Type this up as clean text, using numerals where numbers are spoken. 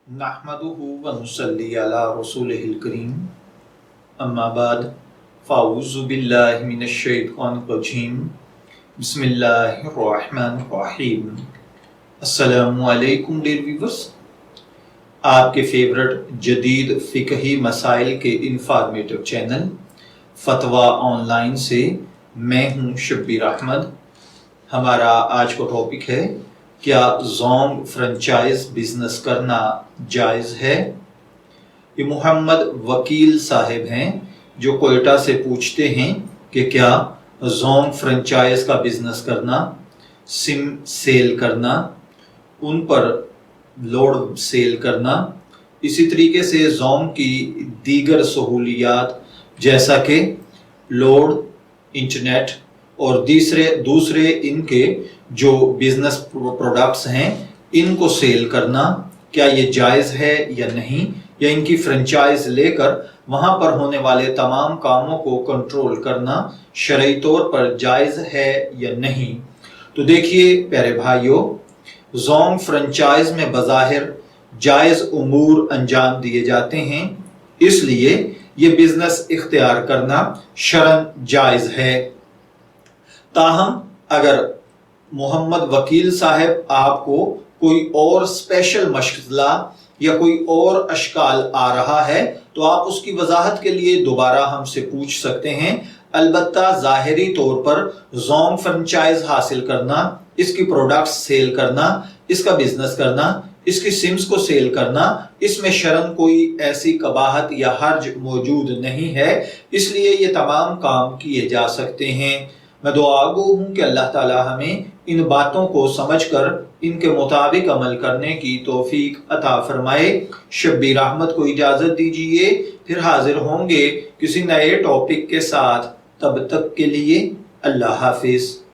नहमदुहु व नुसल्ली अला रसूलिहिल करीम अम्मा बाद फ़अऊज़ु बिल्लाहि मिनश शैतानिर रजीम बिस्मिल्लाहिर रहमानिर रहीम। अस्सलामु अलैकुम डियर व्यूअर्स, आपके फेवरेट जदीद फ़िक़ही मसाइल के इंफॉर्मेटिव चैनल फतवा ऑनलाइन से मैं हूँ शब्बीर अहमद। हमारा आज का टॉपिक है, क्या ज़ोंग फ्रेंचाइज बिजनेस करना जायज़ है। ये मोहम्मद वकील साहब हैं जो कोयटा से पूछते हैं कि क्या ज़ोंग फ्रेंचाइज का बिजनेस करना, सिम सेल करना, उन पर लोड सेल करना, इसी तरीके से ज़ोंग की दीगर सहूलियात जैसा कि लोड, इंटरनेट और दूसरे इनके जो बिजनेस प्रोडक्ट्स हैं इनको सेल करना, क्या ये जायज़ है या नहीं, या इनकी फ्रेंचाइज लेकर वहाँ पर होने वाले तमाम कामों को कंट्रोल करना शरई तौर पर जायज़ है या नहीं। तो देखिए प्यारे भाइयों, ज़ोंग फ्रेंचाइज में बज़ाहिर जायज़ उमूर अंजाम दिए जाते हैं, इसलिए ये बिजनेस इख्तियार करना शरन जायज़ है। ताहम अगर मोहम्मद वकील साहब आपको कोई और स्पेशल मसला या कोई और अशकाल आ रहा है तो आप उसकी वजाहत के लिए दोबारा हमसे पूछ सकते हैं। अलबत्ता ज़ाहिरी तौर पर ज़ोंग फ्रेंचाइज हासिल करना, इसकी प्रोडक्ट्स सेल करना, इसका बिजनेस करना, इसकी सिम्स को सेल करना, इसमें शरन कोई ऐसी कबाहत या हर्ज मौजूद नहीं है, इसलिए ये तमाम काम किए जा सकते हैं। मैं दुआगो हूँ कि अल्लाह ताला हमें इन बातों को समझकर इनके मुताबिक अमल करने की तौफीक अता फरमाए। शब्बीर अहमद को इजाज़त दीजिए, फिर हाजिर होंगे किसी नए टॉपिक के साथ। तब तक के लिए अल्लाह हाफिज।